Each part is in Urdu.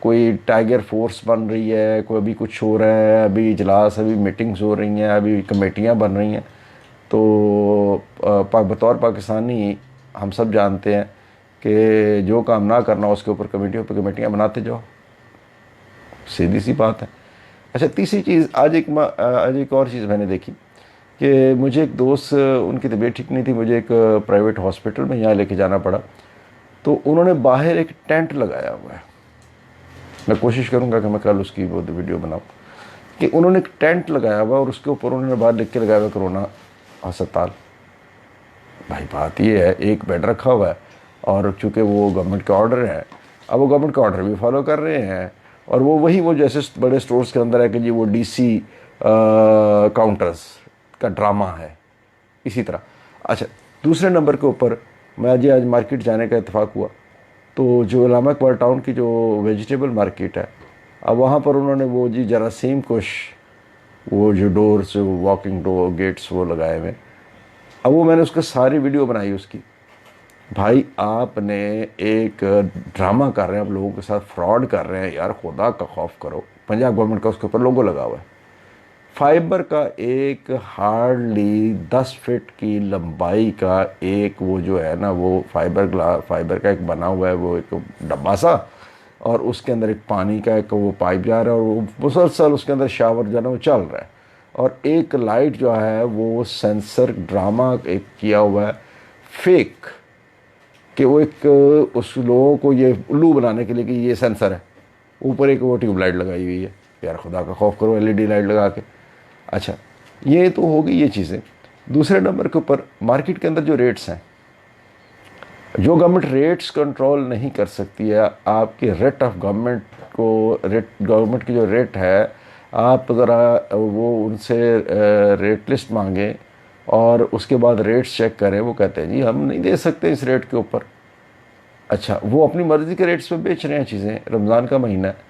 کوئی ٹائیگر فورس بن رہی ہے، کوئی ابھی کچھ ہو رہا ہے، ابھی اجلاس، ابھی میٹنگز ہو رہی ہیں، ابھی کمیٹیاں بن رہی ہیں، تو بطور پاکستانی ہم سب جانتے ہیں کہ جو کام نہ کرنا اس کے اوپر کمیٹیوں پہ کمیٹیاں بناتے جاؤ، سیدھی سی بات ہے۔ اچھا، تیسری چیز، آج ایک اور چیز میں نے دیکھی کہ مجھے ایک دوست، ان کی طبیعت ٹھیک نہیں تھی، مجھے ایک پرائیویٹ ہاسپٹل میں یہاں لے کے جانا پڑا، تو انہوں نے باہر ایک ٹینٹ لگایا ہوا ہے، میں کوشش کروں گا کہ میں کل اس کی وہ ویڈیو بناؤں، کہ انہوں نے ایک ٹینٹ لگایا ہوا اور اس کے اوپر انہوں نے باہر لکھ کے لگایا ہوا کرونا ہسپتال۔ بھائی بات یہ ہے، ایک بیڈ رکھا ہوا ہے، اور چونکہ وہ گورنمنٹ کے آرڈر ہیں، اب وہ گورنمنٹ کا آرڈر بھی فالو کر رہے ہیں، اور وہ جیسے بڑے سٹورز کے اندر ہے کہ جی وہ ڈی سی کاؤنٹرز کا ڈرامہ ہے، اسی طرح۔ اچھا، دوسرے نمبر کے اوپر میں آج مارکیٹ جانے کا اتفاق ہوا، تو جو علامہ اقبال ٹاؤن کی جو ویجیٹیبل مارکیٹ ہے، اب وہاں پر انہوں نے وہ جی جراثیم کش وہ جو ڈورز، واکنگ ڈور گیٹس وہ لگائے ہوئے، اب وہ میں نے اس کا ساری ویڈیو بنائی اس کی۔ بھائی آپ نے ایک ڈرامہ کر رہے ہیں، آپ لوگوں کے ساتھ فراڈ کر رہے ہیں، یار خدا کا خوف کرو۔ پنجاب گورنمنٹ کا اس کے اوپر لوگو لگا ہوا ہے، فائبر کا ایک ہارڈلی 10 فٹ کی لمبائی کا ایک وہ جو ہے نا وہ فائبر کا ایک بنا ہوا ہے، وہ ایک ڈبہ سا، اور اس کے اندر ایک پانی کا ایک وہ پائپ جا رہا ہے، اور وہ مسلسل اس کے اندر شاور جو ہے نا وہ چل رہا ہے، اور ایک لائٹ جو ہے وہ سینسر ڈرامہ ایک کیا ہوا ہے فیک، کہ وہ ایک اس لوگوں کو یہ الو بنانے کے لیے کہ یہ سینسر ہے، اوپر ایک وہ ٹیوب لائٹ لگائی ہوئی ہے، یار خدا کا خوف کرو، LED لائٹ لگا کے۔ اچھا، یہ تو ہو گئی یہ چیزیں۔ دوسرے نمبر کے اوپر مارکیٹ کے اندر جو ریٹس ہیں، جو گورنمنٹ ریٹس کنٹرول نہیں کر سکتی ہے، آپ کی ریٹ آف گورنمنٹ کی جو ریٹ ہے، آپ ذرا وہ ان سے ریٹ لسٹ مانگیں اور اس کے بعد ریٹس چیک کریں، وہ کہتے ہیں جی ہم نہیں دے سکتے اس ریٹ کے اوپر۔ اچھا، وہ اپنی مرضی کے ریٹس پہ بیچ رہے ہیں چیزیں، رمضان کا مہینہ ہے۔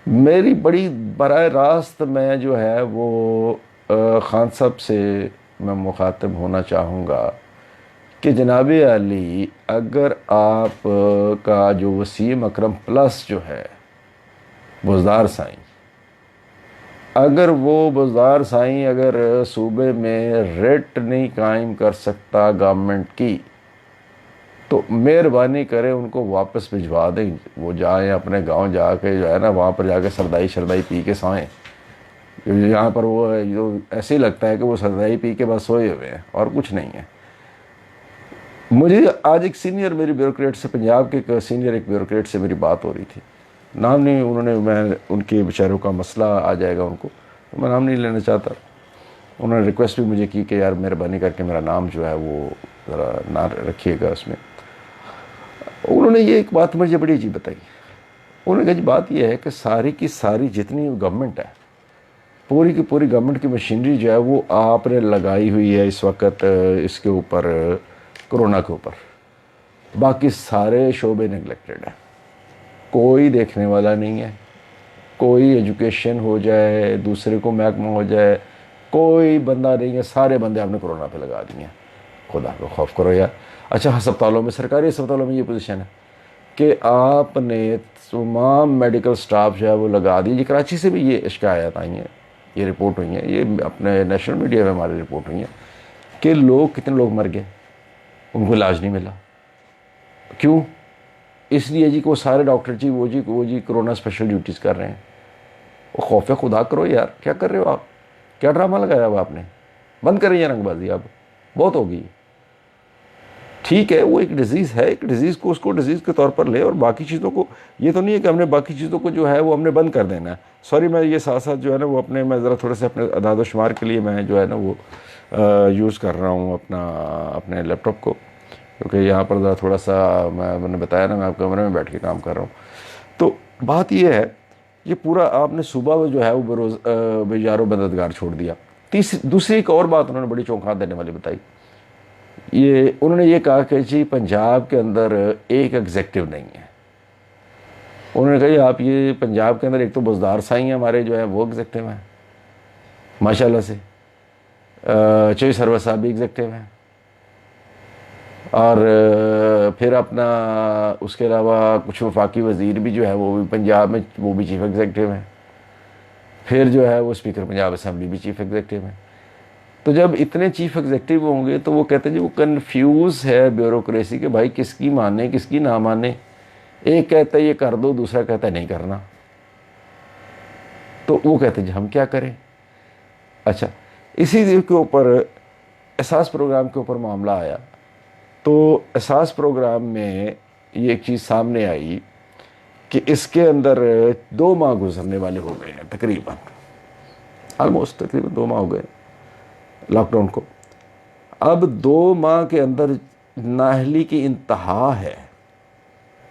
میری بڑی براہ راست میں جو ہے وہ خان صاحب سے میں مخاطب ہونا چاہوں گا کہ جناب علی، اگر آپ کا جو وسیم اکرم پلس جو ہے بزدار سائیں، اگر وہ بزدار سائیں اگر صوبے میں ریٹ نہیں قائم کر سکتا گورنمنٹ کی، تو مہربانی کریں ان کو واپس بھجوا دیں، وہ جائیں اپنے گاؤں جا کے جو ہے نا وہاں پر جا کے سردائی پی کے سوئیں۔ یہاں پر وہ جو ایسے ہی لگتا ہے کہ وہ سردائی پی کے بس سوئے ہوئے ہیں اور کچھ نہیں ہے۔ مجھے آج ایک سینئر میری بیوروکریٹ سے، پنجاب کے ایک سینئر ایک بیوروکریٹ سے میری بات ہو رہی تھی، نام نہیں انہوں نے، میں ان کے بیچاروں کا مسئلہ آ جائے گا ان کو، میں نام نہیں لینا چاہتا، انہوں نے ریکویسٹ بھی مجھے کی کہ یار مہربانی کر کے میرا نام جو ہے وہ ذرا نہ رکھیے گا اس میں۔ انہوں نے یہ ایک بات مجھے بڑی عجیب بتائی، انہوں نے کہا جی بات یہ ہے کہ ساری کی ساری جتنی گورنمنٹ ہے، پوری کی پوری گورنمنٹ کی مشینری جو ہے وہ آپ نے لگائی ہوئی ہے اس وقت اس کے اوپر، کرونا کے اوپر، باقی سارے شعبے نگلیکٹڈ ہیں، کوئی دیکھنے والا نہیں ہے، کوئی ایجوکیشن ہو جائے، دوسرے کو محکمہ ہو جائے، کوئی بندہ نہیں ہے، سارے بندے آپ نے کرونا پہ لگا دیے ہیں، خدا کو خوف کرو یار۔ اچھا، ہسپتالوں میں، سرکاری ہسپتالوں میں یہ پوزیشن ہے کہ آپ نے تمام میڈیکل سٹاف جو ہے وہ لگا دی۔ یہ کراچی سے بھی یہ شکایات آئی ہیں، یہ رپورٹ ہوئی ہیں، یہ اپنے نیشنل میڈیا میں ہماری رپورٹ ہوئی ہیں کہ کتنے لوگ مر گئے، ان کو علاج نہیں ملا۔ کیوں؟ اس لیے جی کہ وہ سارے ڈاکٹر وہ کرونا اسپیشل ڈیوٹیز کر رہے ہیں۔ وہ خوف خدا کرو یار، کیا کر رہے ہو آپ؟ کیا ڈرامہ لگایا ہوا آپ نے؟ بند کر رہی ہیں رنگ بازی، اب بہت ہوگی۔ ٹھیک ہے، وہ ایک ڈیزیز ہے، ایک ڈیزیز کو اس کو ڈیزیز کے طور پر لے، اور باقی چیزوں کو یہ تو نہیں ہے کہ ہم نے باقی چیزوں کو جو ہے وہ ہم نے بند کر دینا ہے۔ سوری، میں یہ ساتھ ساتھ جو ہے نا وہ میں ذرا تھوڑے سے اپنے اعداد و شمار کے لیے میں جو ہے نا وہ یوز کر رہا ہوں اپنے لیپ ٹاپ کو، کیونکہ یہاں پر ذرا تھوڑا سا میں نے بتایا نا میں آپ کمرے میں بیٹھ کے کام کر رہا ہوں۔ تو بات یہ ہے، یہ پورا آپ نے صوبہ جو ہے وہ بے یار و مددگار چھوڑ دیا۔ دوسری ایک اور بات انہوں نے بڑی چونکا دینے والی بتائی، انہوں نے یہ کہا کہ جی پنجاب کے اندر ایک ایگزیکٹو نہیں ہے۔ انہوں نے کہا جی آپ یہ پنجاب کے اندر ایک تو بزدار سائیں ہمارے جو ہیں وہ ایگزیکٹو ہیں ماشاء اللہ سے، چوئی سرور صاحب بھی ایگزیکٹو ہیں، اور پھر اپنا اس کے علاوہ کچھ وفاقی وزیر بھی جو ہے وہ بھی پنجاب میں وہ بھی چیف ایگزیکٹو ہیں، پھر جو ہے وہ اسپیکر پنجاب اسمبلی بھی چیف ایگزیکٹو ہیں۔ تو جب اتنے چیف ایگزیکٹو ہوں گے تو وہ کہتے ہیں جی وہ کنفیوز ہے بیوروکریسی کہ بھائی کس کی مانے کس کی نہ مانے، ایک کہتا ہے یہ کر دو، دوسرا کہتا ہے نہیں کرنا، تو وہ کہتے ہیں جی ہم کیا کریں۔ اچھا، اسی کے اوپر احساس پروگرام کے اوپر معاملہ آیا، تو احساس پروگرام میں یہ ایک چیز سامنے آئی کہ اس کے اندر 2 ماہ گزرنے والے ہو گئے ہیں، تقریباً آلموسٹ تقریباً 2 ماہ ہو گئے لاک ڈاؤن کو۔ اب 2 ماہ کے اندر نااہلی کی انتہا ہے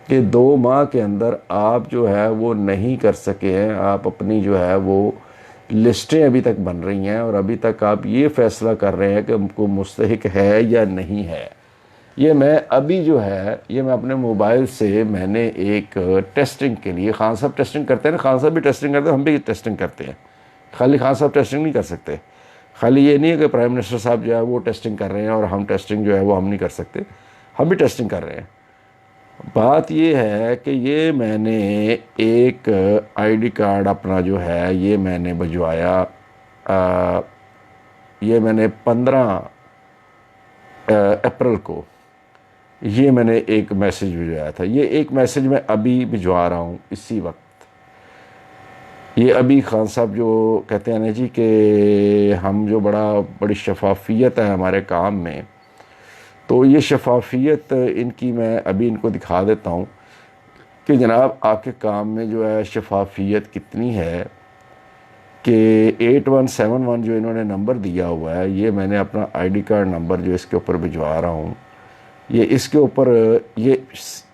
کہ 2 ماہ کے اندر آپ جو ہے وہ نہیں کر سکے ہیں، آپ اپنی جو ہے وہ لسٹیں ابھی تک بن رہی ہیں اور ابھی تک آپ یہ فیصلہ کر رہے ہیں کہ ہم کو مستحق ہے یا نہیں ہے۔ یہ میں ابھی جو ہے یہ میں اپنے موبائل سے میں نے ایک ٹیسٹنگ کے لیے، خان صاحب ٹیسٹنگ کرتے ہیں نا، خان صاحب بھی ٹیسٹنگ کرتے ہیں، ہم بھی ٹیسٹنگ کرتے ہیں، خالی خان صاحب ٹیسٹنگ نہیں کر سکتے، خالی یہ نہیں ہے کہ پرائم منسٹر صاحب جو ہے وہ ٹیسٹنگ کر رہے ہیں اور ہم ٹیسٹنگ جو ہے وہ ہم نہیں کر سکتے، ہم بھی ٹیسٹنگ کر رہے ہیں۔ بات یہ ہے کہ یہ میں نے ایک آئی ڈی کارڈ اپنا جو ہے یہ میں نے بھجوایا، یہ میں نے 15 اپریل کو یہ میں نے ایک میسج بھجوایا تھا، یہ ایک میسج میں ابھی بھجوا رہا ہوں اسی وقت۔ یہ ابھی خان صاحب جو کہتے ہیں نا جی کہ ہم جو بڑی شفافیت ہے ہمارے کام میں، تو یہ شفافیت ان کی میں ابھی ان کو دکھا دیتا ہوں کہ جناب آپ کے کام میں جو ہے شفافیت کتنی ہے کہ 8171 جو انہوں نے نمبر دیا ہوا ہے، یہ میں نے اپنا آئی ڈی کارڈ نمبر جو اس کے اوپر بھجوا رہا ہوں، یہ اس کے اوپر یہ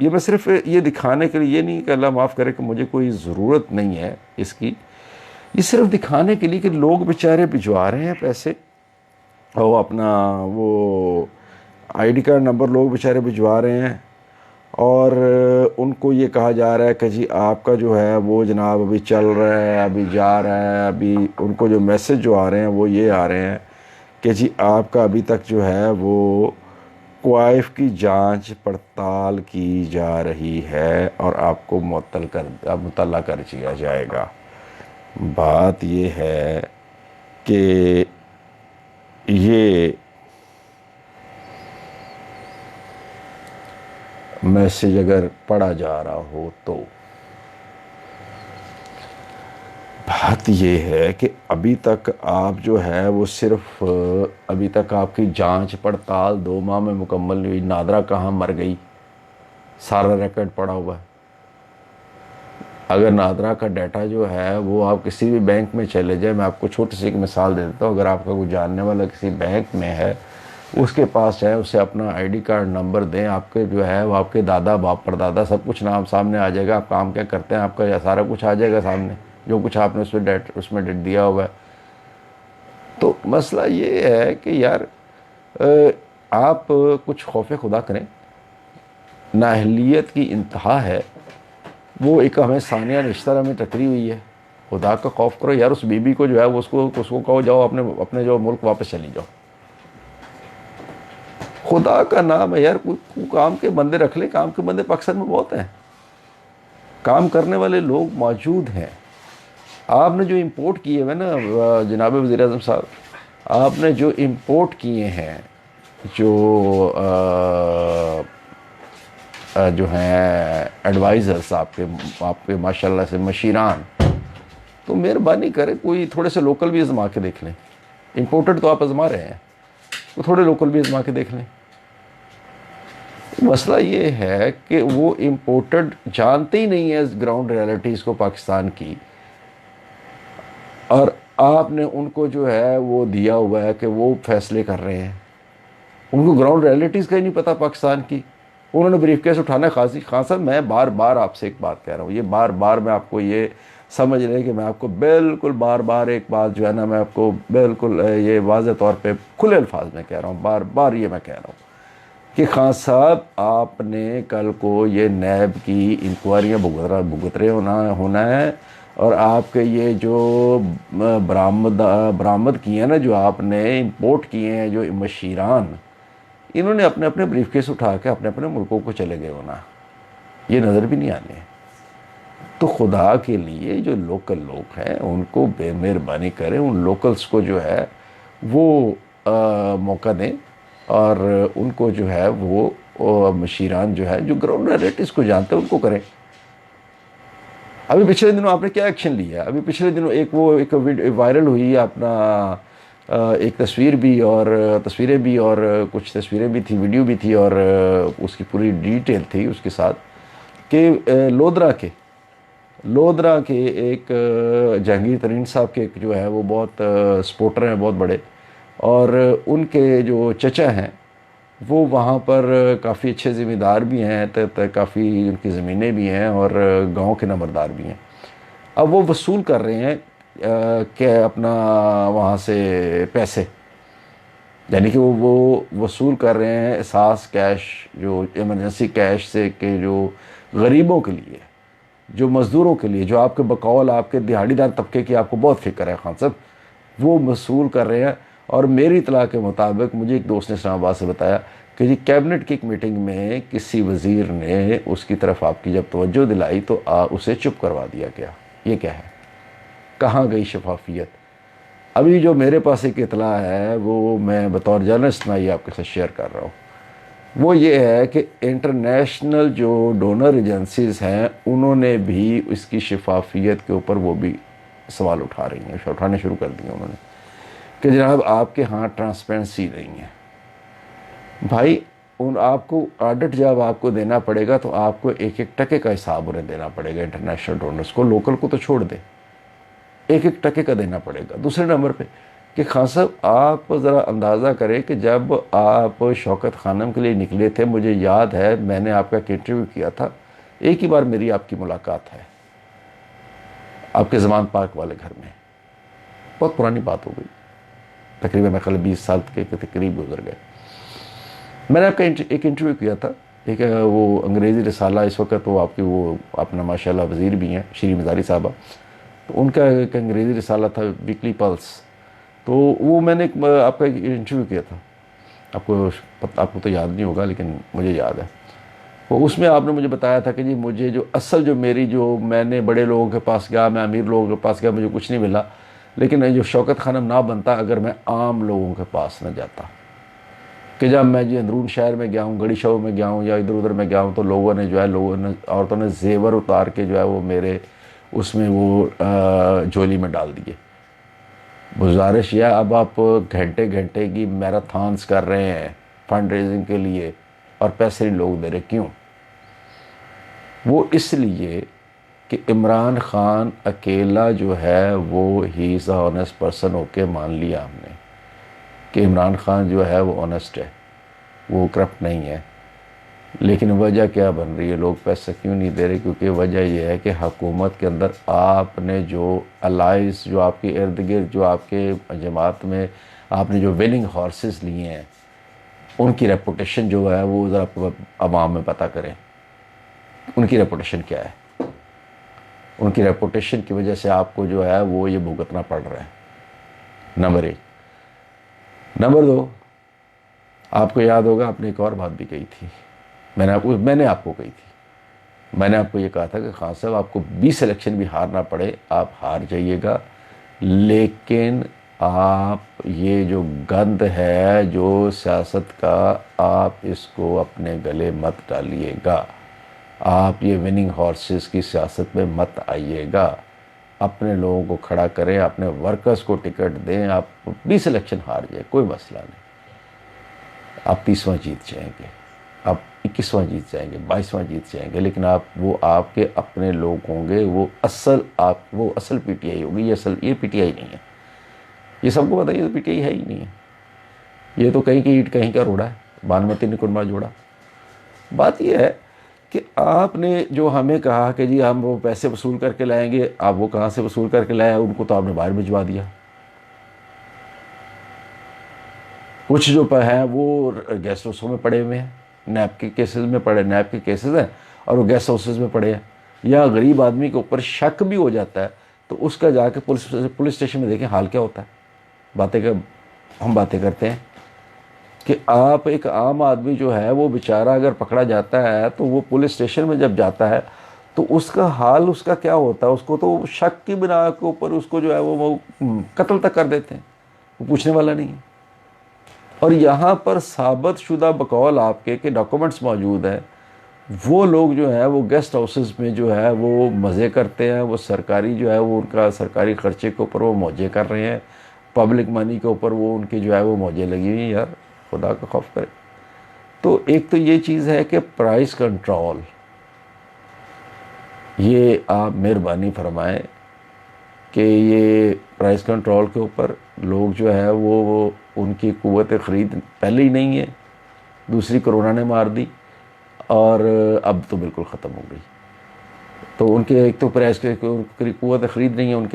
میں صرف یہ دکھانے کے لیے، یہ نہیں کہ اللہ معاف کرے کہ مجھے کوئی ضرورت نہیں ہے اس کی، یہ صرف دکھانے کے لیے کہ لوگ بیچارے بھجوا رہے ہیں پیسے، اور اپنا وہ آئی ڈی کارڈ نمبر لوگ بیچارے بھجوا رہے ہیں، اور ان کو یہ کہا جا رہا ہے کہ جی آپ کا جو ہے وہ جناب ابھی چل رہا ہے، ابھی جا رہا ہے، ابھی ان کو جو میسج جو آ رہے ہیں وہ یہ آ رہے ہیں کہ جی آپ کا ابھی تک جو ہے وہ کوائف کی جانچ پڑتال کی جا رہی ہے اور آپ کو مطلع کر دیا جائے گا۔ بات یہ ہے کہ یہ میسج اگر پڑھا جا رہا ہو تو بات یہ ہے کہ ابھی تک آپ جو ہے وہ صرف ابھی تک آپ کی جانچ پڑتال 2 ماہ میں مکمل نہیں ہوئی۔ نادرا کہاں مر گئی، سارا ریکارڈ پڑا ہوا ہے۔ اگر نادرا کا ڈیٹا جو ہے وہ آپ کسی بھی بینک میں چلے جائیں، میں آپ کو چھوٹی سی ایک مثال دے دیتا ہوں، اگر آپ کا کوئی جاننے والا کسی بینک میں ہے، اس کے پاس جائیں، اسے اپنا آئی ڈی کارڈ نمبر دیں، آپ کے جو ہے وہ آپ کے دادا باپ پردادا سب کچھ نام سامنے آ جائے گا، آپ کام کیا کرتے ہیں آپ کا سارا کچھ آ جائے گا سامنے، جو کچھ آپ نے اس میں ڈیٹ دیا ہوا ہے۔ تو مسئلہ یہ ہے کہ یار آپ کچھ خوف خدا کریں، نااہلیت کی انتہا ہے، وہ ایک ہمیں ثانیہ نشتر ہمیں ٹکری ہوئی ہے، خدا کا خوف کرو یار، اس بی بی کو جو ہے اس کو کہو جاؤ اپنے جو ملک واپس چلی جاؤ، خدا کا نام ہے یار، کوئی کام کے بندے رکھ لے، کام کے بندے پاکستان میں بہت ہیں، کام کرنے والے لوگ موجود ہیں۔ آپ نے جو امپورٹ کیے ہوئے نا جناب وزیر اعظم صاحب، آپ نے جو امپورٹ کیے ہیں جو ہیں ایڈوائزرز آپ کے ماشاءاللہ سے مشیران، تو مہربانی کریں کوئی تھوڑے سے لوکل بھی آزما کے دیکھ لیں، امپورٹڈ تو آپ آزما رہے ہیں، تو تھوڑے لوکل بھی آزما کے دیکھ لیں۔ مسئلہ یہ ہے کہ وہ امپورٹڈ جانتے ہی نہیں ہے گراؤنڈ ریالٹیز کو پاکستان کی، اور آپ نے ان کو جو ہے وہ دیا ہوا ہے کہ وہ فیصلے کر رہے ہیں، ان کو گراؤنڈ ریالٹیز کا ہی نہیں پتہ پاکستان کی، انہوں نے بریف کیس اٹھانا ہے۔ خان صاحب میں بار بار آپ سے ایک بات کہہ رہا ہوں، یہ بار بار میں آپ کو یہ سمجھ رہے کہ میں آپ کو بالکل بار بار ایک بات جو ہے نا میں آپ کو بالکل یہ واضح طور پہ کھلے الفاظ میں کہہ رہا ہوں، بار بار یہ میں کہہ رہا ہوں کہ خان صاحب آپ نے کل کو یہ نیب کی انکوائریاں بھگت رہے ہونا ہے، اور آپ کے یہ جو برآمد کیے ہیں نا، جو آپ نے امپورٹ کیے ہیں جو مشیران، انہوں نے اپنے اپنے بریف کیس اٹھا کے اپنے اپنے ملکوں کو چلے گئے ہونا، یہ نظر بھی نہیں آنے۔ تو خدا کے لیے جو لوکل لوگ ہیں ان کو بے مہربانی کریں، ان لوکلز کو جو ہے وہ موقع دیں، اور ان کو جو ہے وہ مشیران جو ہے جو گراؤنڈ ریلیٹیوز کو جانتے ہیں ان کو کریں۔ ابھی پچھلے دنوں آپ نے کیا ایکشن لیا؟ ابھی پچھلے دنوں ایک وائرل ہوئی اپنا ایک تصویر بھی اور تصویریں بھی اور کچھ تصویریں بھی تھی، ویڈیو بھی تھی، اور اس کی پوری ڈیٹیل تھی اس کے ساتھ کہ لودرا کے ایک جہانگیر ترین صاحب کے جو ہے وہ بہت سپورٹر ہیں بہت بڑے، اور ان کے جو چچا ہیں وہ وہاں پر کافی اچھے ذمہ دار بھی ہیں، کافی ان کی زمینیں بھی ہیں اور گاؤں کے نمبردار بھی ہیں۔ اب وہ وصول کر رہے ہیں کہ اپنا وہاں سے پیسے، یعنی کہ وہ وصول کر رہے ہیں احساس کیش، جو ایمرجنسی کیش سے، کہ جو غریبوں کے لیے، جو مزدوروں کے لیے، جو آپ کے بقول آپ کے دہاڑی دار طبقے کی آپ کو بہت فکر ہے خان صاحب، وہ وصول کر رہے ہیں۔ اور میری اطلاع کے مطابق مجھے ایک دوست نے اسلام آباد سے بتایا کہ جی کیبنٹ کی ایک میٹنگ میں کسی وزیر نے اس کی طرف آپ کی جب توجہ دلائی تو اسے چپ کروا دیا گیا۔ یہ کیا ہے؟ کہاں گئی شفافیت؟ ابھی جو میرے پاس ایک اطلاع ہے وہ میں بطور جرنلسٹ میں یہ آپ کے ساتھ شیئر کر رہا ہوں، وہ یہ ہے کہ انٹرنیشنل جو ڈونر ایجنسیز ہیں انہوں نے بھی اس کی شفافیت کے اوپر وہ بھی سوال اٹھانے شروع کر دیے انہوں نے، کہ جناب آپ کے ہاں ٹرانسپیرنسی نہیں ہے۔ بھائی آپ کو آڈٹ جب آپ کو دینا پڑے گا تو آپ کو ایک ایک ٹکے کا حساب انہیں دینا پڑے گا، انٹرنیشنل ڈونرز کو، لوکل کو تو چھوڑ دیں، ایک ایک ٹکے کا دینا پڑے گا۔ دوسرے نمبر پہ کہ خان صاحب آپ ذرا اندازہ کریں کہ جب آپ شوکت خانم کے لیے نکلے تھے، مجھے یاد ہے میں نے آپ کا ایک انٹرویو کیا تھا، ایک ہی بار میری آپ کی ملاقات ہے آپ کے زمان پارک والے گھر میں، بہت پرانی بات ہو گئی، تقریباً میں 20 سال کے قریب گزر گئے۔ میں نے آپ کا ایک انٹرویو کیا تھا، ایک وہ انگریزی رسالہ، اس وقت وہ آپ کی وہ اپنا ماشاءاللہ وزیر بھی ہیں شری مزاری صاحبہ، تو ان کا ایک انگریزی رسالہ تھا ویکلی پلس، تو وہ میں نے آپ کا ایک انٹرویو کیا تھا، آپ کو تو یاد نہیں ہوگا لیکن مجھے یاد ہے۔ وہ اس میں آپ نے مجھے بتایا تھا کہ جی مجھے میں نے بڑے لوگوں کے پاس گیا، میں امیر لوگوں کے پاس گیا، مجھے کچھ نہیں ملا، لیکن جو شوکت خانم نہ بنتا اگر میں عام لوگوں کے پاس نہ جاتا، کہ جب میں جی اندرون شہر میں گیا ہوں، گڑی شو میں گیا ہوں یا ادھر ادھر میں گیا ہوں، تو لوگوں نے عورتوں نے زیور اتار کے جو ہے وہ میرے اس میں وہ جولی میں ڈال دیے۔ گزارش یہ اب آپ گھنٹے گھنٹے کی میراتھانس کر رہے ہیں فنڈ ریزنگ کے لیے اور پیسے نہیں لوگ دے رہے، کیوں؟ وہ اس لیے کہ عمران خان اکیلا جو ہے وہ ہی از اے آنیسٹ پرسن ہو کے مان لیا ہم نے کہ عمران خان جو ہے وہ آنیسٹ ہے، وہ کرپٹ نہیں ہے، لیکن وجہ کیا بن رہی ہے؟ لوگ پیسے کیوں نہیں دے رہے؟ کیونکہ وجہ یہ ہے کہ حکومت کے اندر آپ نے جو الائز، جو آپ کے ارد گرد، جو آپ کے جماعت میں آپ نے جو وننگ ہارسز لیے ہیں، ان کی ریپوٹیشن جو ہے وہ ذرا عوام میں پتہ کریں، ان کی ریپوٹیشن کیا ہے؟ ان کی ریپوٹیشن کی وجہ سے آپ کو جو ہے وہ یہ بھگتنا پڑ رہا ہے، نمبر 1۔ نمبر 2، آپ کو یاد ہوگا آپ نے ایک اور بات بھی کہی تھی، میں نے آپ کو کہی تھی، میں نے آپ کو یہ کہا تھا کہ خان صاحب آپ کو 20 الیکشن بھی ہارنا پڑے آپ ہار جائیے گا، لیکن آپ یہ جو گند ہے جو سیاست کا، آپ اس کو اپنے گلے مت ڈالیے گا، آپ یہ وننگ ہارسز کی سیاست میں مت آئیے گا، اپنے لوگوں کو کھڑا کریں، اپنے ورکرز کو ٹکٹ دیں، آپ 20 الیکشن ہار جائیں کوئی مسئلہ نہیں، آپ 30واں جیت جائیں گے، آپ 21واں جیت جائیں گے، 22واں جیت جائیں گے، لیکن آپ کے اپنے لوگ ہوں گے، وہ اصل پی ٹی آئی ہوگی، یہ پی ٹی آئی نہیں ہے، یہ سب کو بتائیے، تو پی ٹی آئی ہے ہی نہیں ہے، یہ تو کہیں کی اینٹ کہیں کا روڑا ہے، بانمتی نے کنبا جوڑا۔ بات یہ ہے کہ آپ نے جو ہمیں کہا کہ جی ہم وہ پیسے وصول کر کے لائیں گے، آپ وہ کہاں سے وصول کر کے لائے؟ ان کو تو آپ نے باہر بھجوا دیا، کچھ جو ہیں وہ گیسٹ ہاؤسوں میں پڑے ہوئے ہیں، نیب کے کیسز میں پڑے، نیب کے کیسز ہیں اور وہ گیسٹ ہاؤسز میں پڑے ہیں، یا غریب آدمی کے اوپر شک بھی ہو جاتا ہے تو اس کا جا کے پولیس اسٹیشن میں دیکھیں حال کیا ہوتا ہے۔ ہم باتیں کرتے ہیں کہ آپ ایک عام آدمی جو ہے وہ بیچارہ اگر پکڑا جاتا ہے تو وہ پولیس اسٹیشن میں جب جاتا ہے تو اس کا حال اس کا کیا ہوتا ہے، اس کو تو شک کی بنا کے اوپر اس کو جو ہے وہ قتل تک کر دیتے ہیں، وہ پوچھنے والا نہیں ہے۔ اور یہاں پر ثابت شدہ بقول آپ کے کہ ڈاکومنٹس موجود ہیں، وہ لوگ جو ہے وہ گیسٹ ہاؤسز میں جو ہے وہ مزے کرتے ہیں، وہ سرکاری جو ہے وہ ان کا سرکاری خرچے کے اوپر وہ موجے کر رہے ہیں، پبلک منی کے اوپر وہ ان کی جو ہے وہ موجے لگی ہوئی ہیں۔ یار خدا کا خوف کرے۔ تو ایک تو یہ چیز ہے کہ پرائس کنٹرول، یہ آپ مہربانی فرمائیں کہ یہ پرائس کنٹرول کے اوپر لوگ جو ہے وہ ان کی قوت خرید پہلے ہی نہیں ہے، دوسری کرونا نے مار دی، اور اب تو بالکل ختم ہو گئی۔ تو ان کے ایک تو پرائس کی قوت خرید نہیں ہے ان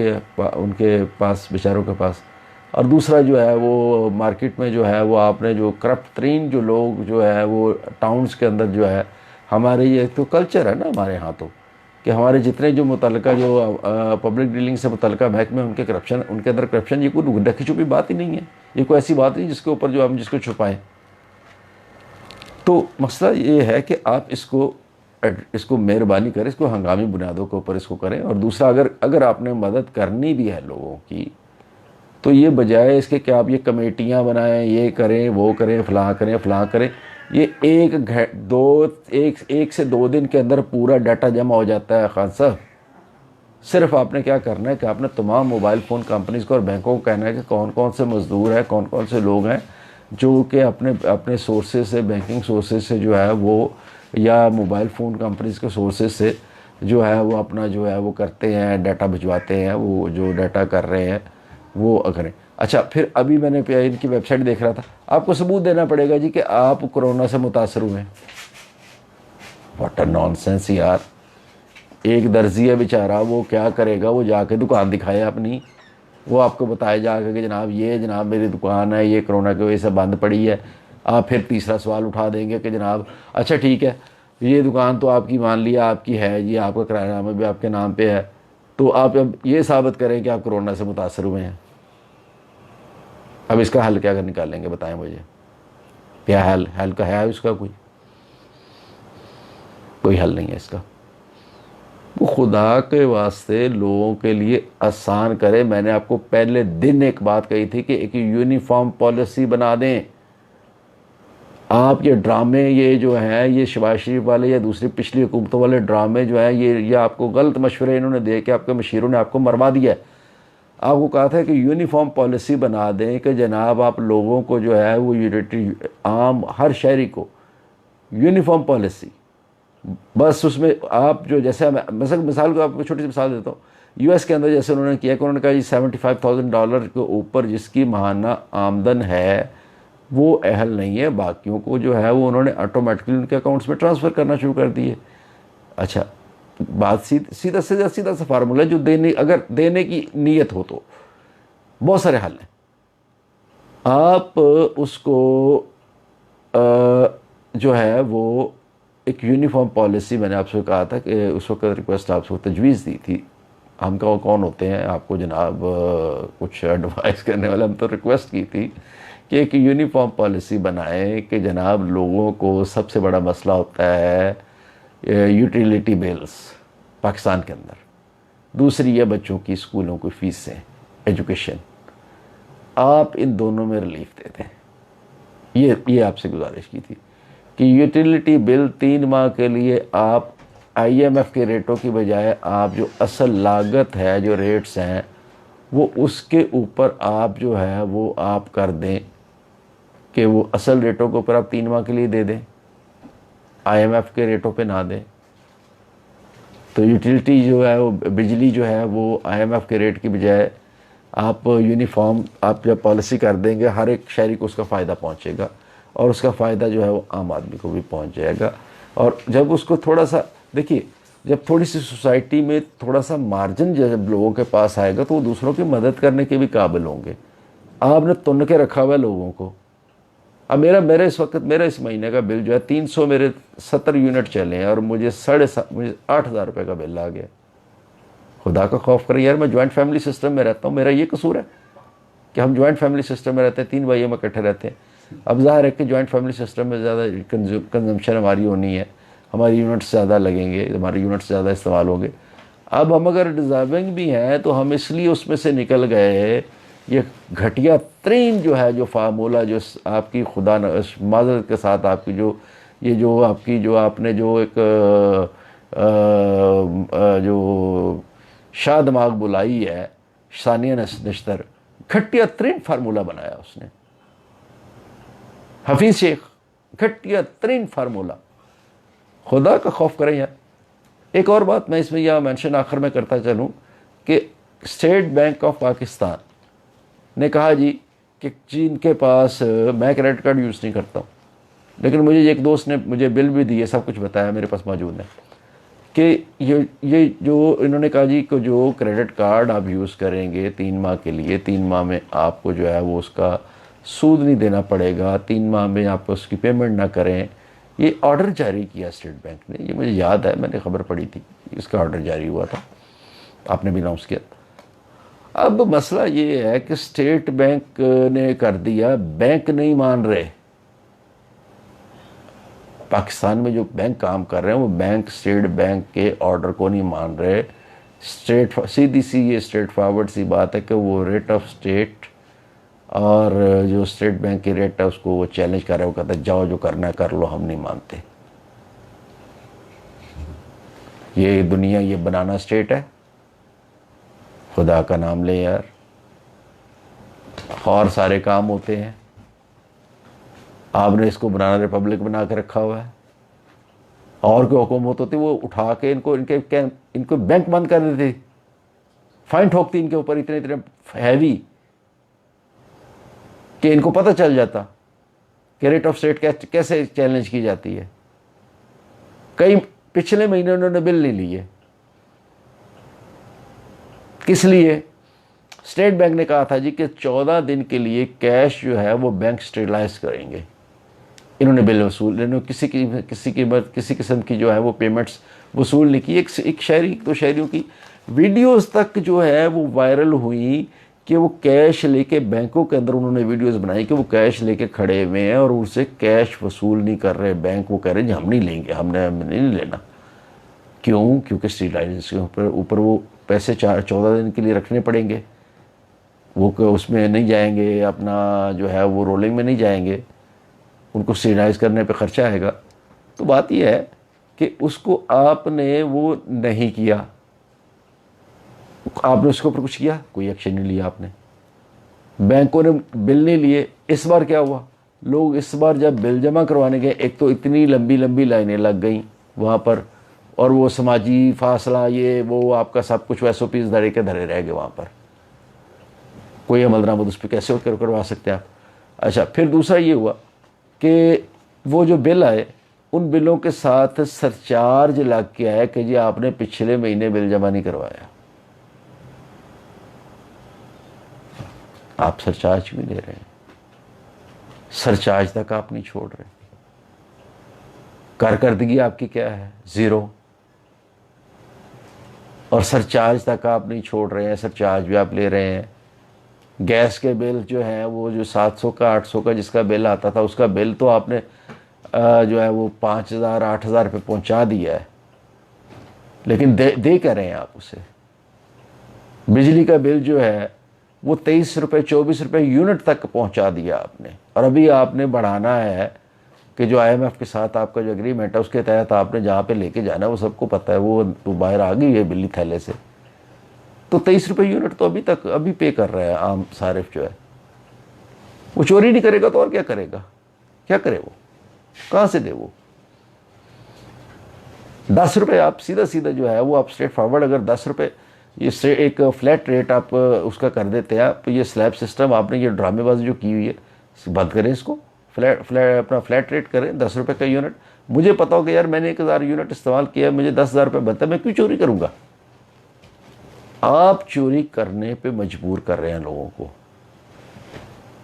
کے پاس، بیچاروں کے پاس، اور دوسرا جو ہے وہ مارکیٹ میں جو ہے وہ آپ نے جو کرپٹ ترین جو لوگ جو ہے وہ ٹاؤنز کے اندر جو ہے، ہمارے یہ تو کلچر ہے نا ہمارے ہاں تو، کہ ہمارے جتنے جو متعلقہ جو پبلک ڈیلنگ سے متعلقہ محکمے ان کے کرپشن، ان کے اندر کرپشن، یہ کوئی ڈھکی چھپی بات ہی نہیں ہے، یہ کوئی ایسی بات نہیں جس کے اوپر جو ہم جس کو چھپائیں۔ تو مسئلہ یہ ہے کہ آپ اس کو مہربانی کریں، اس کو ہنگامی بنیادوں کے اوپر اس کو کریں۔ اور دوسرا اگر آپ نے مدد کرنی بھی ہے لوگوں کی، تو یہ بجائے اس کے کہ آپ یہ کمیٹیاں بنائیں، یہ کریں وہ کریں، فلاں کریں فلاں کریں، یہ ایک سے دو دن کے اندر پورا ڈیٹا جمع ہو جاتا ہے خان صاحب۔ صرف آپ نے کیا کرنا ہے کہ آپ نے تمام موبائل فون کمپنیز کو اور بینکوں کو کہنا ہے کہ کون کون سے مزدور ہیں، کون کون سے لوگ ہیں جو کہ اپنے سورسز سے، بینکنگ سورسز سے جو ہے وہ، یا موبائل فون کمپنیز کے سورسز سے جو ہے وہ اپنا جو ہے وہ کرتے ہیں، ڈیٹا بھجواتے ہیں، وہ جو ڈیٹا کر رہے ہیں وہ کریں۔ اچھا، پھر ابھی میں نے ان کی ویب سائٹ دیکھ رہا تھا، آپ کو ثبوت دینا پڑے گا جی کہ آپ کرونا سے متاثر ہوئے ہیں۔ واٹ اے نان سینس یار۔ ایک درزی ہے بیچارہ، وہ کیا کرے گا، وہ جا کے دکان دکھائے اپنی، وہ آپ کو بتائے جا کے کہ جناب میری دکان ہے، یہ کرونا کی وجہ سے بند پڑی ہے۔ آپ پھر تیسرا سوال اٹھا دیں گے کہ جناب اچھا ٹھیک ہے، یہ دکان تو آپ کی مان لیا آپ کی ہے، یہ آپ کا کرایہ نامہ بھی آپ کے نام پہ ہے، تو آپ اب یہ ثابت کریں کہ آپ کرونا سے متاثر ہوئے ہیں۔ اب اس کا حل کیا نکالیں گے بتائیں مجھے، کیا حل کا ہے اس کا؟ کوئی حل نہیں ہے اس کا۔ وہ خدا کے واسطے لوگوں کے لیے آسان کرے۔ میں نے آپ کو پہلے دن ایک بات کہی تھی کہ ایک یونیفارم پالیسی بنا دیں۔ آپ یہ ڈرامے، یہ جو ہیں یہ شہباز شریف والے یا دوسری پچھلی حکومتوں والے ڈرامے جو ہیں، یہ آپ کو غلط مشورے انہوں نے دے کے آپ کے مشیروں نے آپ کو مروا دیا ہے۔ آپ کو کہا تھا کہ یونیفارم پالیسی بنا دیں کہ جناب آپ لوگوں کو جو ہے وہ عام ہر شہری کو یونیفارم پالیسی، بس اس میں آپ جو جیسے مثال کو آپ کو چھوٹی سی مثال دیتا ہوں، یو ایس کے اندر جیسے انہوں نے کیا کہ انہوں نے کہا جی $75,000 کے اوپر جس کی ماہانہ آمدن ہے وہ اہل نہیں ہے، باقیوں کو جو ہے وہ انہوں نے آٹومیٹکلی ان کے اکاؤنٹس میں ٹرانسفر کرنا شروع کر دیے۔ اچھا، بات سیدھا سا فارمولہ جو اگر دینے کی نیت ہو تو بہت سارے حل ہیں۔ آپ اس کو جو ہے وہ ایک یونیفارم پالیسی، میں نے آپ سے کہا تھا کہ اس وقت ریکویسٹ آپ کو تجویز دی تھی، ہم کون ہوتے ہیں آپ کو جناب کچھ ایڈوائز کرنے والے، ہم تو ریکویسٹ کی تھی کہ ایک یونیفارم پالیسی بنائیں کہ جناب لوگوں کو سب سے بڑا مسئلہ ہوتا ہے یوٹیلیٹی بلز پاکستان کے اندر، دوسری یہ بچوں کی اسکولوں کی فیسیں، ایجوکیشن، آپ ان دونوں میں ریلیف دے دیں۔ یہ آپ سے گزارش کی تھی کہ یوٹیلیٹی بل 3 ماہ کے لیے آپ IMF کے ریٹوں کی بجائے آپ جو اصل لاگت ہے، جو ریٹس ہیں، وہ اس کے اوپر آپ جو ہے وہ آپ کر دیں کہ وہ اصل ریٹوں کے اوپر آپ 3 ماہ کے لیے دے دیں، IMF کے ریٹوں پہ نہ دیں۔ تو یوٹیلیٹی جو ہے وہ بجلی جو ہے وہ IMF کے ریٹ کی بجائے آپ یونیفارم آپ جب پالیسی کر دیں گے، ہر ایک شہری کو اس کا فائدہ پہنچے گا، اور اس کا فائدہ جو ہے وہ عام آدمی کو بھی پہنچ جائے گا۔ اور جب اس کو تھوڑا سا دیکھیے، جب تھوڑی سی سوسائٹی میں تھوڑا سا مارجن جب لوگوں کے پاس آئے گا تو وہ دوسروں کی مدد کرنے کے بھی قابل ہوں گے۔ آپ نے تن کے رکھا ہوا ہے لوگوں کو۔ اب میرا اس مہینے کا بل جو ہے 300 میرے 70 یونٹ چلے ہیں، اور مجھے 8,500 روپے کا بل آ گیا۔ خدا کا خوف کرے یار، میں جوائنٹ فیملی سسٹم میں رہتا ہوں، میرا یہ قصور ہے کہ ہم جوائنٹ فیملی سسٹم میں رہتے ہیں، 3 بھائی ہم اکٹھے رہتے ہیں، اب ظاہر ہے کہ جوائنٹ فیملی سسٹم میں زیادہ کنزمپشن ہماری ہونی ہے، ہماری یونٹس زیادہ لگیں گے، ہمارے یونٹس زیادہ استعمال ہوں گے۔ اب ہم اگر ڈیزرونگ بھی ہیں تو ہم اس لیے اس میں سے نکل گئے، یہ گھٹیا ترین جو ہے جو فارمولہ جو آپ کی خدا معذرت کے ساتھ آپ کی جو یہ جو آپ کی جو آپ نے جو ایک جو شاہ دماغ بلائی ہے ثانیہ نشتر، گھٹیا ترین فارمولہ بنایا اس نے حفیظ شیخ، گھٹیا ترین فارمولہ۔ خدا کا خوف کریں یار۔ ایک اور بات میں اس میں یہاں مینشن آخر میں کرتا چلوں کہ اسٹیٹ بینک آف پاکستان نے کہا جی کہ جن کے پاس، میں کریڈٹ کارڈ یوز نہیں کرتا ہوں لیکن مجھے ایک دوست نے مجھے بل بھی دیے، سب کچھ بتایا، میرے پاس موجود ہے کہ یہ جو انہوں نے کہا جی کہ جو کریڈٹ کارڈ آپ یوز کریں گے 3 ماہ کے لیے، 3 ماہ میں آپ کو جو ہے وہ اس کا سود نہیں دینا پڑے گا، 3 ماہ میں آپ اس کی پیمنٹ نہ کریں۔ یہ آرڈر جاری کیا اسٹیٹ بینک نے، یہ مجھے یاد ہے، میں نے خبر پڑھی تھی، اس کا آرڈر جاری ہوا تھا، آپ نے بھی اناؤنس کیا۔ اب مسئلہ یہ ہے کہ اسٹیٹ بینک نے کر دیا، بینک نہیں مان رہے۔ پاکستان میں جو بینک کام کر رہے ہیں وہ بینک اسٹیٹ بینک کے آرڈر کو نہیں مان رہے۔ سیدھی سی یہ اسٹریٹ فارورڈ سی بات ہے کہ وہ ریٹ آف اسٹیٹ اور جو اسٹیٹ بینک کی ریٹ ہے اس کو وہ چیلنج کر رہے ہیں، وہ کہتا ہے جاؤ جو کرنا ہے کر لو، ہم نہیں مانتے۔ یہ دنیا یہ بنانا اسٹیٹ ہے؟ خدا کا نام لے یار، اور سارے کام ہوتے ہیں، آپ نے اس کو بنانا ریپبلک بنا کے رکھا ہوا ہے۔ اور کوئی حکومت ہوتی وہ اٹھا کے ان کو بینک بند کر دیتی، فائن ٹھوکتی ان کے اوپر اتنے ہیوی کہ ان کو پتہ چل جاتا کہ ریٹ آف اسٹیٹ کیسے چیلنج کی جاتی ہے۔ کئی پچھلے مہینے انہوں نے بل نہیں لیے، کس لیے؟ اسٹیٹ بینک نے کہا تھا جی کہ 14 دن کے لیے کیش جو ہے وہ بینک اسٹیبلائز کریں گے۔ انہوں نے بل وصول، انہوں نے کسی قسم کی جو ہے وہ پیمنٹس وصول نہیں کی۔ ایک شہری، 2 شہریوں کی ویڈیوز تک جو ہے وہ وائرل ہوئی کہ وہ کیش لے کے بینکوں کے اندر، انہوں نے ویڈیوز بنائی کہ وہ کیش لے کے کھڑے ہوئے ہیں اور ان سے کیش وصول نہیں کر رہے بینک۔ وہ کہہ رہے ہیں جی ہم نہیں لیں گے، ہم نے نہیں لینا۔ کیوں؟ کیونکہ اسٹیبلائز کے اوپر وہ پیسے 14 دن کے لیے رکھنے پڑیں گے، وہ اس میں نہیں جائیں گے، اپنا جو ہے وہ رولنگ میں نہیں جائیں گے، ان کو اسٹیبلائز کرنے پہ خرچہ آئے گا۔ تو بات یہ ہے کہ اس کو آپ نے وہ نہیں کیا، آپ نے اس کے اوپر کچھ کیا؟ کوئی ایکشن نہیں لیا آپ نے، بینکوں نے بل نہیں لیے۔ اس بار کیا ہوا؟ لوگ اس بار جب بل جمع کروانے گئے، ایک تو اتنی لمبی لمبی لائنیں لگ گئیں وہاں پر، اور وہ سماجی فاصلہ یہ وہ آپ کا سب کچھ ویسو پیس دھرے کے دھرے رہ گئے وہاں پر، کوئی عمل درآمد اس پہ کیسے کروا سکتے ہیں آپ؟ اچھا، پھر دوسرا یہ ہوا کہ وہ جو بل آئے ان بلوں کے ساتھ سرچارج لگ کے آئے کہ جی آپ نے پچھلے مہینے بل جمع نہیں کروایا، آپ سرچارج بھی دے رہے ہیں، سرچارج تک آپ نہیں چھوڑ رہے، کارکردگی آپ کی کیا ہے؟ 0۔ اور سرچارج تک آپ نہیں چھوڑ رہے ہیں، سرچارج بھی آپ لے رہے ہیں۔ گیس کے بل جو ہیں وہ جو 700 کا 800 کا جس کا بل آتا تھا اس کا بل تو آپ نے جو ہے وہ 5000 8000 پہ پہنچا دیا ہے، لیکن دے کہہ رہے ہیں آپ اسے۔ بجلی کا بل جو ہے وہ 23 روپے 24 روپے یونٹ تک پہنچا دیا آپ نے، اور ابھی آپ نے بڑھانا ہے کہ جو IMF کے ساتھ آپ کا جو اگریمنٹ ہے اس کے تحت آپ نے جہاں پہ لے کے جانا ہے وہ سب کو پتہ ہے، وہ تو باہر آ گئی ہے بلی تھیلے سے۔ تو 23 روپے یونٹ تو ابھی پے کر رہا ہے عام صارف جو ہے، وہ چوری نہیں کرے گا تو اور کیا کرے گا؟ کیا کرے وہ؟ کہاں سے دے وہ؟ 10 روپے آپ سیدھا جو ہے وہ آپ اسٹریٹ فارورڈ اگر 10 روپے یہ ایک فلیٹ ریٹ آپ اس کا کر دیتے ہیں، تو یہ سلیب سسٹم آپ نے یہ ڈرامے بازی جو کی ہوئی ہے بند کریں، اس کو اپنا فلیٹ ریٹ کریں 10 روپے کا یونٹ۔ مجھے پتا ہو کہ یار میں نے 1000 یونٹ استعمال کیا ہے، مجھے 10,000 روپے بنتا ہے، میں کیوں چوری کروں گا؟ آپ چوری کرنے پہ مجبور کر رہے ہیں لوگوں کو۔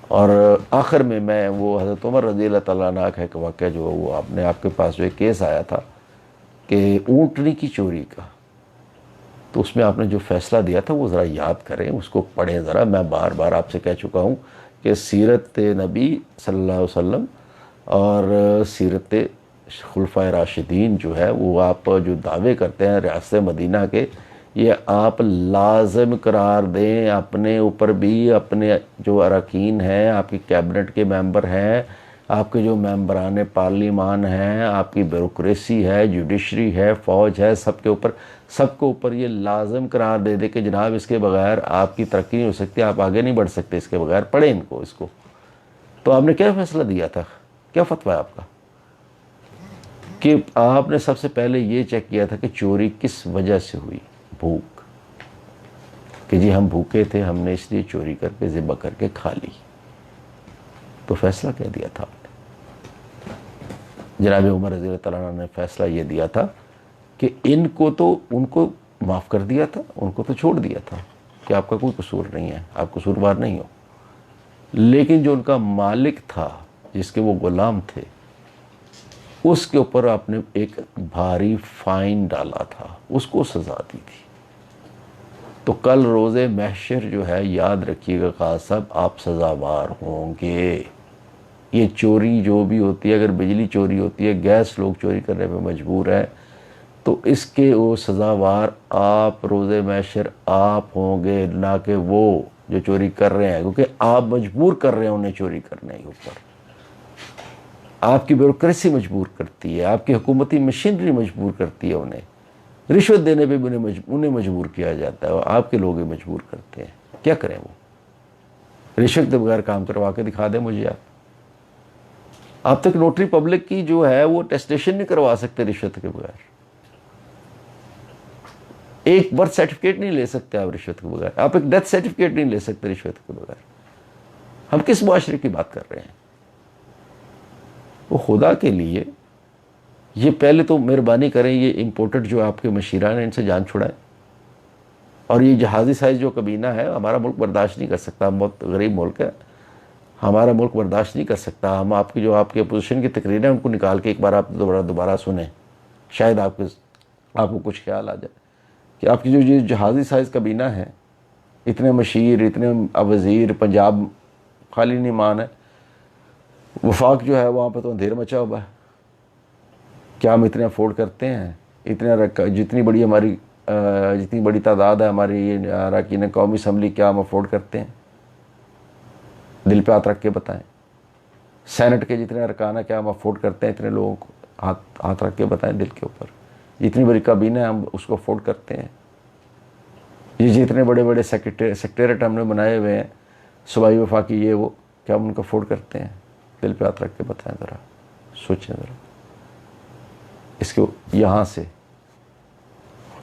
اور آخر میں وہ حضرت عمر رضی اللہ تعالیٰ عنہ کا ایک واقعہ جو وہ آپ کے پاس جو ایک کیس آیا تھا کہ اونٹنی کی چوری کا، تو اس میں آپ نے جو فیصلہ دیا تھا وہ ذرا یاد کریں، اس کو پڑھیں ذرا۔ میں بار بار آپ سے کہہ چکا ہوں کہ سیرت نبی صلی اللہ علیہ وسلم اور سیرت خلفائے راشدین جو ہے وہ آپ جو دعوے کرتے ہیں ریاست مدینہ کے، یہ آپ لازم قرار دیں اپنے اوپر بھی، اپنے جو اراکین ہیں، آپ کی کیبنٹ کے ممبر ہیں، آپ کے جو ممبران پارلیمان ہیں، آپ کی بیوروکریسی ہے، جوڈیشری ہے، فوج ہے، سب کے اوپر یہ لازم قرار دے دے کہ جناب اس کے بغیر آپ کی ترقی نہیں ہو سکتی، آپ آگے نہیں بڑھ سکتے اس کے بغیر، پڑھیں اس کو۔ تو آپ نے کیا فیصلہ دیا تھا؟ کیا فتویٰ ہے آپ کا؟ کہ آپ نے سب سے پہلے یہ چیک کیا تھا کہ چوری کس وجہ سے ہوئی؟ بھوک، کہ جی ہم بھوکے تھے، ہم نے اس لیے چوری کر کے ذبح کر کے کھا لی۔ تو فیصلہ کیا دیا تھا آپ نے؟ جناب عمر رضی اللہ تعالیٰ عنہ نے فیصلہ یہ دیا تھا کہ ان کو معاف کر دیا تھا، ان کو تو چھوڑ دیا تھا کہ آپ کا کوئی قصور نہیں ہے، آپ قصوروار نہیں ہو، لیکن جو ان کا مالک تھا، جس کے وہ غلام تھے، اس کے اوپر آپ نے ایک بھاری فائن ڈالا تھا، اس کو سزا دی تھی۔ تو کل روز محشر جو ہے، یاد رکھیے گا قاضی صاحب، آپ سزاوار ہوں گے۔ یہ چوری جو بھی ہوتی ہے، اگر بجلی چوری ہوتی ہے، گیس لوگ چوری کرنے پہ مجبور ہے، تو اس کے وہ سزاوار آپ روز محشر آپ ہوں گے، نہ کہ وہ جو چوری کر رہے ہیں، کیونکہ آپ مجبور کر رہے ہیں انہیں چوری کرنے کے اوپر۔ آپ کی بیوروکریسی مجبور کرتی ہے، آپ کی حکومتی مشینری مجبور کرتی ہے انہیں، رشوت دینے پہ بھی انہیں مجبور کیا جاتا ہے، اور آپ کے لوگ ہی مجبور کرتے ہیں۔ کیا کریں وہ؟ رشوت کے بغیر کام کروا کے دکھا دیں مجھے آپ تک نوٹری پبلک کی جو ہے وہ ٹیسٹیشن نہیں کروا سکتے رشوت کے بغیر، ایک برتھ سرٹیفکیٹ نہیں لے سکتے آپ رشوت کے بغیر، آپ ایک ڈیتھ سرٹیفکیٹ نہیں لے سکتے رشوت کے بغیر۔ ہم کس معاشرے کی بات کر رہے ہیں؟ وہ خدا کے لیے یہ پہلے تو مہربانی کریں، یہ امپورٹڈ جو آپ کے مشیران ہیں ان سے جان چھڑائیں، اور یہ جہازی سائز جو کابینہ ہے ہمارا ملک برداشت نہیں کر سکتا، ہم بہت غریب ملک ہے، ہمارا ملک برداشت نہیں کر سکتا۔ ہم آپ کی اپوزیشن کی تقریریں ان کو نکال کے ایک بار آپ دوبارہ سنیں، شاید آپ کو کچھ خیال آ جائے کہ آپ کی جو جہازی سائز کابینہ ہے، اتنے مشیر، اتنے وزیر، پنجاب خالی نہیں مان ہے، وفاق جو ہے وہاں پہ تو اندھیر مچا ہوا ہے۔ کیا ہم اتنے افورڈ کرتے ہیں؟ جتنی بڑی تعداد ہے ہماری اراکین قومی اسمبلی، کیا ہم افورڈ کرتے ہیں؟ دل پہ ہاتھ رکھ کے بتائیں۔ سینٹ کے جتنے ارکان ہیں، کیا ہم افورڈ کرتے ہیں اتنے لوگوں کو؟ ہاتھ رکھ کے بتائیں دل کے اوپر۔ جتنی بڑی کابینہ ہے ہم اس کو افورڈ کرتے ہیں؟ یہ جتنے بڑے بڑے سیکریٹریٹ ہم نے بنائے ہوئے ہیں، صوبائی وفاقی، یہ وہ، کیا ہم ان کو افورڈ کرتے ہیں؟ دل پہ ہاتھ رکھ کے بتائیں ذرا، سوچیں ذرا اس کو یہاں سے۔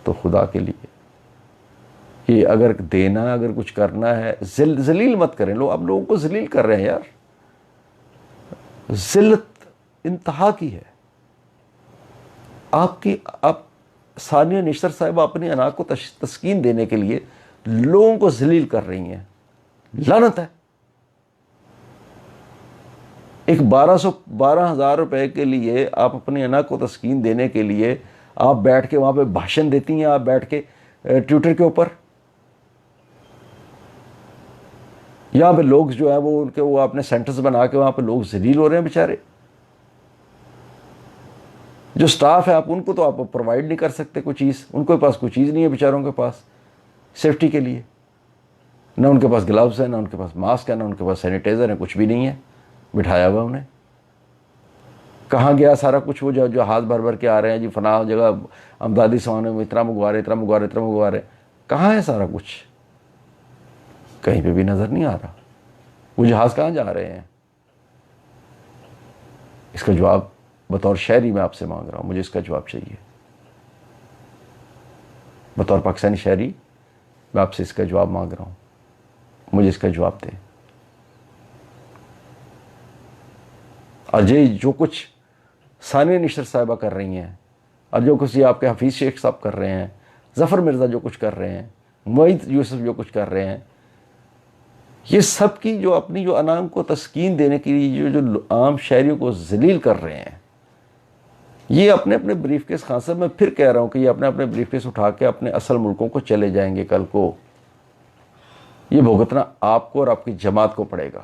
تو خدا کے لیے یہ اگر دینا، اگر کچھ کرنا ہے، ذلیل مت کریں۔ اب لوگوں کو ذلیل کر رہے ہیں یار، ذلت انتہا کی ہے۔ آپ ثانیہ نشتر صاحبہ اپنی انا کو تسکین دینے کے لیے لوگوں کو ذلیل کر رہی ہیں، لعنت ہے۔ ایک 12,000 روپے کے لیے آپ اپنی انا کو تسکین دینے کے لیے آپ بیٹھ کے وہاں پہ بھاشن دیتی ہیں، آپ بیٹھ کے ٹویٹر کے اوپر، یہاں پہ لوگ جو ہے وہ اپنے سینٹرز بنا کے وہاں پہ لوگ ذلیل ہو رہے ہیں بیچارے۔ جو سٹاف ہے آپ ان کو تو آپ پرووائڈ نہیں کر سکتے کوئی چیز، ان کے پاس کوئی چیز نہیں ہے بیچاروں کے پاس سیفٹی کے لیے، نہ ان کے پاس گلوز ہیں، نہ ان کے پاس ماسک ہے، نہ ان کے پاس سینیٹائزر ہے، کچھ بھی نہیں ہے بٹھایا ہوا انہیں۔ کہاں گیا سارا کچھ؟ وہ جو ہاتھ بھر کے آ رہے ہیں جی فلاں جگہ امدادی سامان میں اتنا منگوا رہے، کہاں ہے سارا کچھ؟ کہیں پہ بھی نظر نہیں آ رہا۔ وہ جہاز کہاں جا رہے ہیں؟ اس کا جواب بطور شہری میں آپ سے مانگ رہا ہوں، مجھے اس کا جواب چاہیے۔ بطور پاکستانی شہری میں آپ سے اس کا جواب مانگ رہا ہوں، مجھے اس کا جواب دیں۔ اور جو کچھ ثانیہ نشتر صاحبہ کر رہی ہیں، اور جو کچھ یہ آپ کے حفیظ شیخ صاحب کر رہے ہیں، ظفر مرزا جو کچھ کر رہے ہیں، معید یوسف جو کچھ کر رہے ہیں، یہ سب کی جو اپنی جو انام کو تسکین دینے کے لیے جو عام شہریوں کو ذلیل کر رہے ہیں، یہ اپنے بریف کیس، خان صاحب میں پھر کہہ رہا ہوں کہ یہ اپنے بریف کیس اٹھا کے اپنے اصل ملکوں کو چلے جائیں گے۔ کل کو یہ بھگتنا آپ کو اور آپ کی جماعت کو پڑے گا۔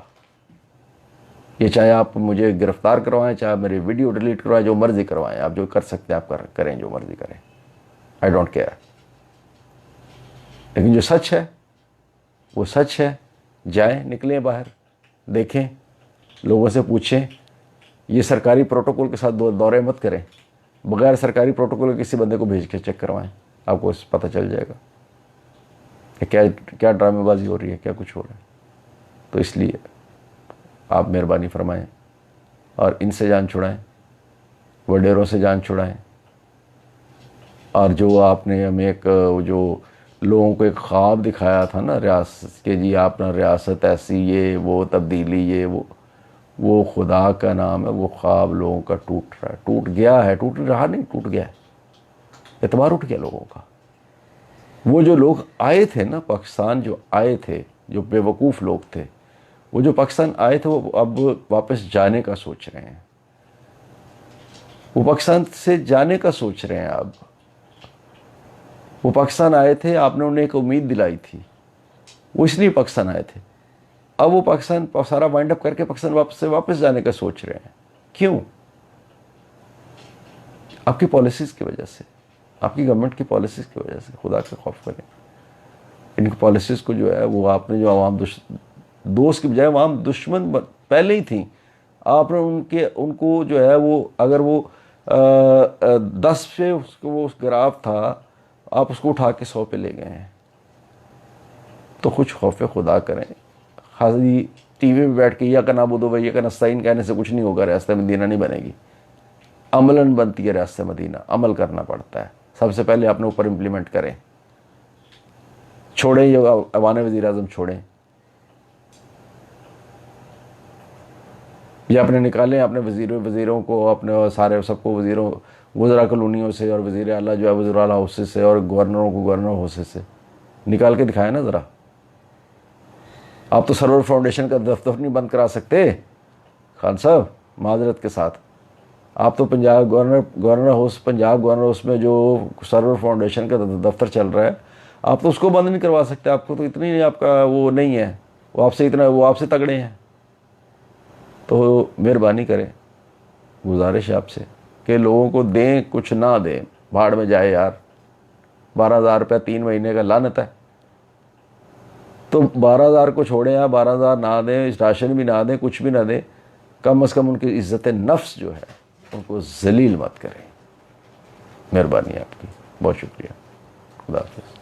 یہ چاہے آپ مجھے گرفتار کروائیں، چاہے میری ویڈیو ڈیلیٹ کروائیں، جو مرضی کروائیں، آپ جو کر سکتے ہیں آپ کریں، جو مرضی کریں، آئی ڈونٹ کیئر. لیکن جو سچ ہے وہ سچ ہے. جائیں، نکلیں باہر، دیکھیں، لوگوں سے پوچھیں. یہ سرکاری پروٹوکول کے ساتھ دورے مت کریں. بغیر سرکاری پروٹوکول کے کسی بندے کو بھیج کے چیک کروائیں، آپ کو پتہ چل جائے گا کہ کیا ڈرامے بازی ہو رہی ہے، کیا کچھ ہو رہا ہے. تو اس لیے آپ مہربانی فرمائیں اور ان سے جان چھڑائیں، وڈیروں سے جان چھڑائیں. اور جو آپ نے ہمیں ایک جو لوگوں کو ایک خواب دکھایا تھا نا ریاست کے، جی آپ نا ریاست ایسی، یہ وہ تبدیلی، یہ وہ خدا کا نام ہے، وہ خواب لوگوں کا ٹوٹ رہا ہے، ٹوٹ گیا ہے، ٹوٹ رہا نہیں، ٹوٹ گیا ہے. اعتبار اٹھ گیا لوگوں کا. وہ جو لوگ آئے تھے نا پاکستان، جو آئے تھے، جو بے وقوف لوگ تھے، وہ جو پاکستان آئے تھے، وہ اب واپس جانے کا سوچ رہے ہیں. وہ پاکستان سے جانے کا سوچ رہے ہیں اب. وہ پاکستان آئے تھے، آپ نے انہیں ایک امید دلائی تھی، وہ اس لیے پاکستان آئے تھے. اب وہ پاکستان سارا وائنڈ اپ کر کے پاکستان واپس جانے کا سوچ رہے ہیں. کیوں؟ آپ کی پالیسیز کی وجہ سے، آپ کی گورنمنٹ کی پالیسیز کی وجہ سے. خدا کا خوف کریں. ان کی پالیسیز کو جو ہے وہ آپ نے جو عوام دوست کی بجائے عوام دشمن پہلے ہی تھیں. آپ نے ان کو جو ہے وہ اگر وہ 10 پہ وہ گراف تھا، آپ اس کو اٹھا کے 100 پہ لے گئے ہیں. تو کچھ خوف خدا کریں. خاصی ٹی وی میں بیٹھ کے یا کا نعبد و یا کا نستعین کہنے سے کچھ نہیں ہوگا. ریاست مدینہ نہیں بنے گی. عملاً بنتی ہے ریاست مدینہ، عمل کرنا پڑتا ہے. سب سے پہلے اپنے اوپر امپلیمنٹ کریں. چھوڑیں یہ ایوان وزیر اعظم چھوڑیں، یہ اپنے نکالیں اپنے وزیروں کو، اپنے سارے سب کو وزراء کالونیوں سے، اور وزیر اعلیٰ جو ہے وزراء اعلیٰ ہاؤسز سے، اور گورنروں کو گورنر ہاؤسز سے نکال کے دکھائیں نا ذرا. آپ تو سرور فاؤنڈیشن کا دفتر نہیں بند کرا سکتے خان صاحب، معذرت کے ساتھ. آپ تو پنجاب گورنر ہاؤس میں جو سرور فاؤنڈیشن کا دفتر چل رہا ہے، آپ تو اس کو بند نہیں کروا سکتے. آپ کو تو اتنی آپ کا وہ نہیں ہے، وہ آپ سے تگڑے ہیں. تو مہربانی کریں، گزارش ہے آپ سے کہ لوگوں کو دیں، کچھ نہ دیں، بھاڑ میں جائے یار. 12,000 روپیہ 3 مہینے کا لعنت ہے. تو 12,000 کو چھوڑیں، یا 12,000 نہ دیں، راشن بھی نہ دیں، کچھ بھی نہ دیں، کم از کم ان کی عزت نفس جو ہے ان کو ذلیل مت کریں. مہربانی آپ کی، بہت شکریہ. خدا حافظ.